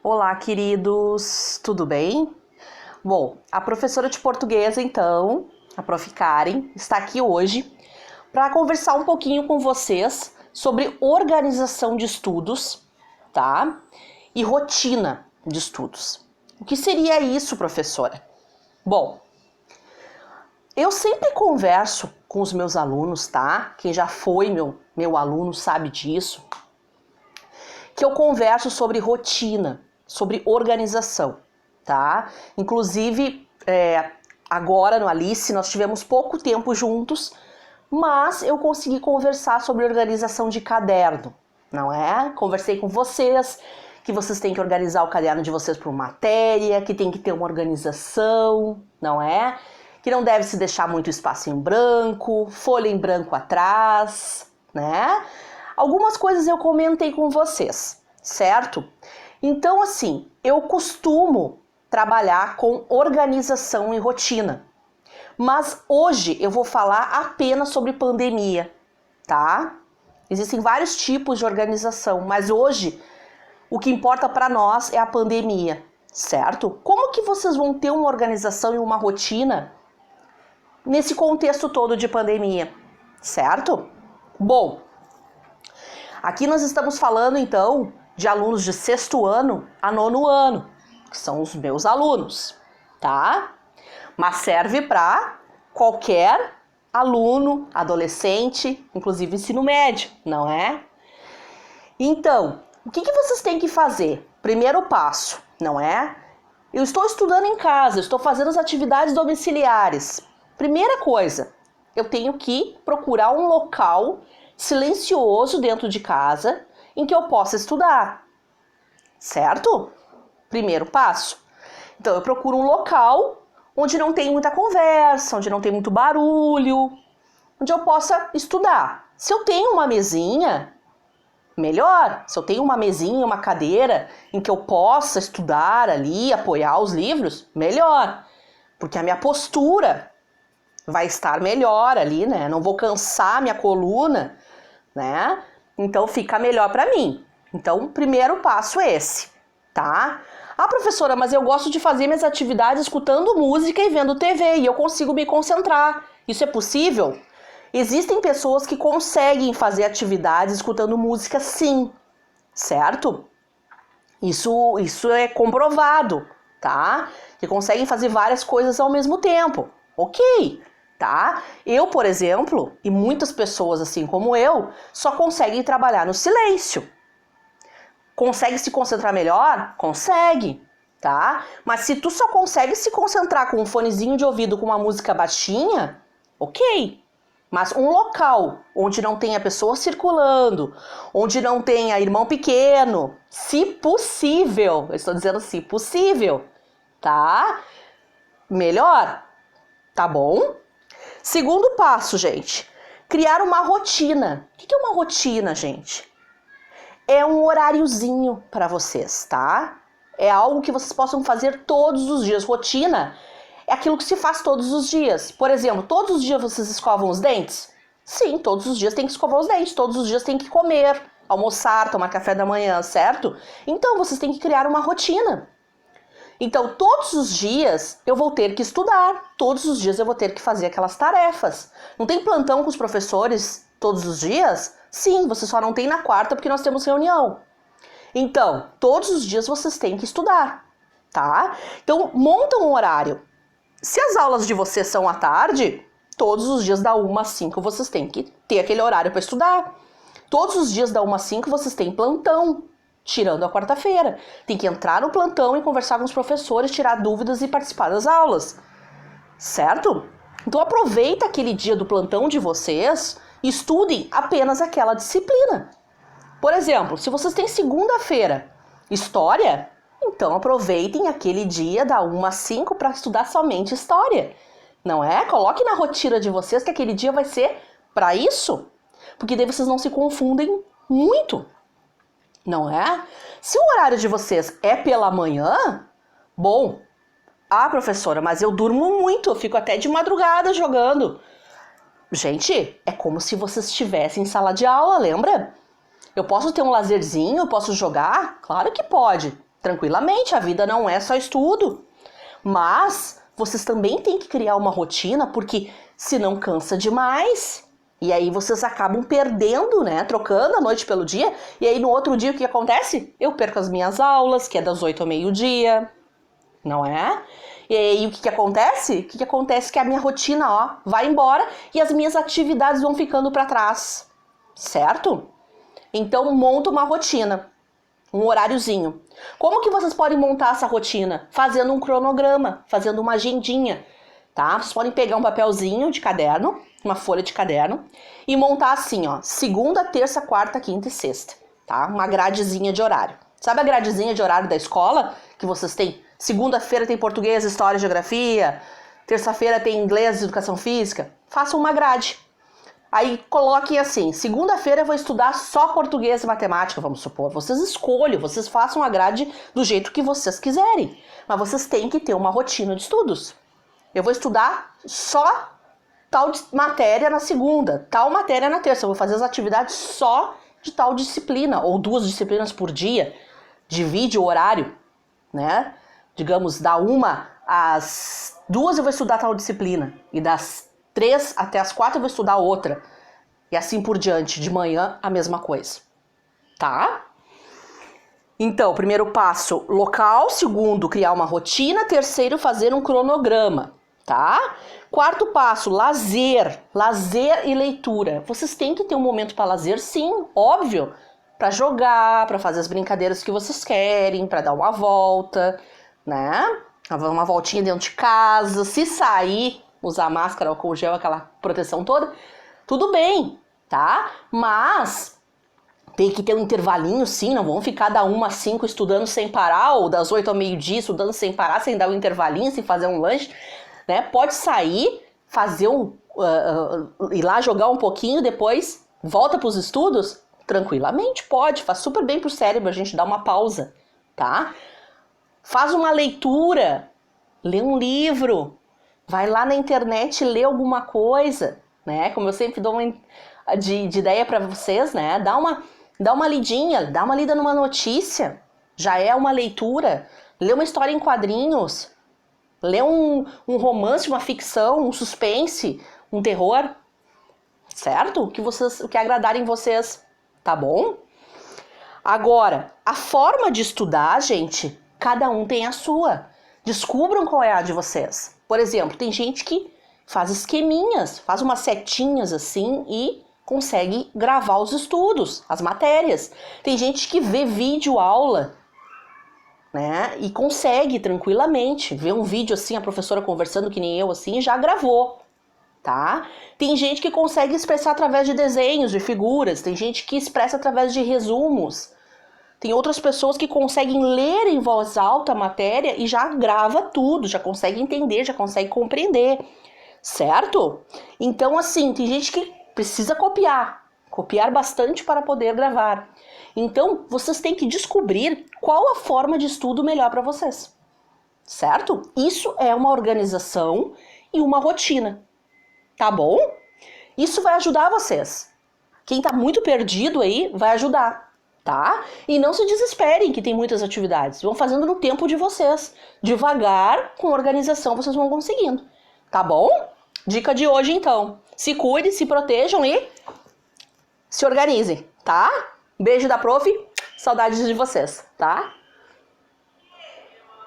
Olá, queridos, tudo bem? Bom, a professora de português, então, a Prof. Karen, está aqui hoje para conversar um pouquinho com vocês sobre organização de estudos, tá? E rotina de estudos. O que seria isso, professora? Bom, eu sempre converso com os meus alunos, tá? Quem já foi meu aluno sabe disso. Que eu converso sobre rotina, sobre organização, tá? Inclusive, agora no Alice nós tivemos pouco tempo juntos, mas eu consegui conversar sobre organização de caderno, não é? Conversei com vocês, que vocês têm que organizar o caderno de vocês por matéria, que tem que ter uma organização, não é? Que não deve se deixar muito espaço em branco, folha em branco atrás, né? Algumas coisas eu comentei com vocês, certo? Então, assim, eu costumo trabalhar com organização e rotina. Mas hoje eu vou falar apenas sobre pandemia, tá? Existem vários tipos de organização, mas hoje o que importa para nós é a pandemia, certo? Como que vocês vão ter uma organização e uma rotina nesse contexto todo de pandemia, certo? Bom, aqui nós estamos falando, então, de alunos de 6º ano a 9º ano, que são os meus alunos, tá? Mas serve para qualquer aluno, adolescente, inclusive ensino médio, não é? Então, o que vocês têm que fazer? Primeiro passo, não é? Eu estou estudando em casa, estou fazendo as atividades domiciliares. Primeira coisa, eu tenho que procurar um local silencioso dentro de casa em que eu possa estudar, certo? Primeiro passo. Então, eu procuro um local onde não tem muita conversa, onde não tem muito barulho, onde eu possa estudar. Se eu tenho uma mesinha, melhor. Se eu tenho uma mesinha, uma cadeira em que eu possa estudar ali, apoiar os livros, melhor. Porque a minha postura vai estar melhor ali, né? Não vou cansar minha coluna, né? Então fica melhor para mim. Então, o primeiro passo é esse, tá? Ah, professora, mas eu gosto de fazer minhas atividades escutando música e vendo TV e eu consigo me concentrar. Isso é possível? Existem pessoas que conseguem fazer atividades escutando música, sim, certo? Isso é comprovado, tá? Que conseguem fazer várias coisas ao mesmo tempo. Ok, tá? Eu, por exemplo, e muitas pessoas assim como eu, só conseguem trabalhar no silêncio. Consegue se concentrar melhor? Consegue, tá? Mas se tu só consegue se concentrar com um fonezinho de ouvido com uma música baixinha, ok. Mas um local onde não tenha pessoas circulando, onde não tenha irmão pequeno, se possível, eu estou dizendo se possível, tá? Melhor, tá bom? Segundo passo, gente, criar uma rotina. O que é uma rotina, gente? É um horáriozinho para vocês, tá? É algo que vocês possam fazer todos os dias. Rotina é aquilo que se faz todos os dias. Por exemplo, todos os dias vocês escovam os dentes? Sim, todos os dias tem que escovar os dentes, todos os dias tem que comer, almoçar, tomar café da manhã, certo? Então vocês têm que criar uma rotina. Então, todos os dias eu vou ter que estudar, todos os dias eu vou ter que fazer aquelas tarefas. Não tem plantão com os professores todos os dias? Sim, você só não tem na quarta porque nós temos reunião. Então, todos os dias vocês têm que estudar, tá? Então, monta um horário. Se as aulas de vocês são à tarde, todos os dias da 1 às 5 vocês têm que ter aquele horário para estudar. Todos os dias da 1 às 5 vocês têm plantão, tirando a quarta-feira. Tem que entrar no plantão e conversar com os professores, tirar dúvidas e participar das aulas, certo? Então aproveita aquele dia do plantão de vocês e estudem apenas aquela disciplina. Por exemplo, se vocês têm segunda-feira história, então aproveitem aquele dia da 1 às 5 para estudar somente história. Não é? Coloque na rotina de vocês que aquele dia vai ser para isso, porque daí vocês não se confundem muito. Não é? Se o horário de vocês é pela manhã, bom, professora, mas eu durmo muito, eu fico até de madrugada jogando. Gente, é como se vocês estivessem em sala de aula, lembra? Eu posso ter um lazerzinho, eu posso jogar? Claro que pode. tranquilamente, a vida não é só estudo. Mas vocês também têm que criar uma rotina, porque senão cansa demais. E aí vocês acabam perdendo, né? Trocando a noite pelo dia. E aí no outro dia o que acontece? Eu perco as minhas aulas, que é das 8 ao meio-dia, não é? E aí o que acontece? O que acontece é que a minha rotina, ó, vai embora e as minhas atividades vão ficando para trás, certo? Então monta uma rotina, um horáriozinho. Como que vocês podem montar essa rotina? Fazendo um cronograma, fazendo uma agendinha, tá? Vocês podem pegar um papelzinho de caderno, uma folha de caderno e montar assim, ó, segunda, terça, quarta, quinta e sexta, tá? Uma gradezinha de horário. Sabe a gradezinha de horário da escola que vocês têm? Segunda-feira tem português, história e geografia. Terça-feira tem inglês e educação física. Façam uma grade. Aí coloquem assim, segunda-feira eu vou estudar só português e matemática, vamos supor. Vocês escolham, vocês façam a grade do jeito que vocês quiserem. Mas vocês têm que ter uma rotina de estudos. Eu vou estudar só tal matéria na segunda, tal matéria na terça. Eu vou fazer as atividades só de tal disciplina, ou 2 disciplinas por dia. Divide o horário, né? Digamos, da 1 às 2 eu vou estudar tal disciplina. E das 3 até as 4 eu vou estudar outra. E assim por diante. De manhã, a mesma coisa. Tá? Então, primeiro passo, local. Segundo, criar uma rotina. Terceiro, fazer um cronograma. Tá? Quarto passo, lazer. Lazer e leitura. Vocês têm que ter um momento para lazer, sim, óbvio. Para jogar, para fazer as brincadeiras que vocês querem, para dar uma volta, né? Uma voltinha dentro de casa. Se sair, usar máscara, álcool gel, aquela proteção toda, tudo bem, tá? Mas tem que ter um intervalinho, sim. Não vão ficar da 1 às 5 estudando sem parar, ou das 8 ao meio-dia estudando sem parar, sem dar um intervalinho, sem fazer um lanche, né? Pode sair, fazer ir lá jogar um pouquinho, depois volta para os estudos. Tranquilamente, pode, faz super bem pro cérebro a gente dar uma pausa, tá? Faz uma leitura, lê um livro, vai lá na internet ler alguma coisa, né? Como eu sempre dou de ideia para vocês, né? Dá uma lidinha, dá uma lida numa notícia, já é uma leitura. Lê uma história em quadrinhos, lê um romance, uma ficção, um suspense, um terror, certo? O que agradarem vocês. Tá bom? Agora, a forma de estudar, gente, cada um tem a sua. Descubram qual é a de vocês. Por exemplo, tem gente que faz esqueminhas, faz umas setinhas assim e consegue gravar os estudos, as matérias. Tem gente que vê vídeo aula, né? E consegue tranquilamente ver um vídeo assim, a professora conversando que nem eu assim, e já gravou. Tá? Tem gente que consegue expressar através de desenhos, de figuras, tem gente que expressa através de resumos, tem outras pessoas que conseguem ler em voz alta a matéria e já grava tudo, já consegue entender, já consegue compreender, certo? Então assim, tem gente que precisa copiar bastante para poder gravar. Então vocês têm que descobrir qual a forma de estudo melhor para vocês, certo? Isso é uma organização e uma rotina. Tá bom? Isso vai ajudar vocês. Quem tá muito perdido aí, vai ajudar, tá? E não se desesperem que tem muitas atividades. Vão fazendo no tempo de vocês. Devagar, com organização, vocês vão conseguindo. Tá bom? Dica de hoje, então. Se cuidem, se protejam e se organizem, tá? Beijo da prof. Saudades de vocês, tá?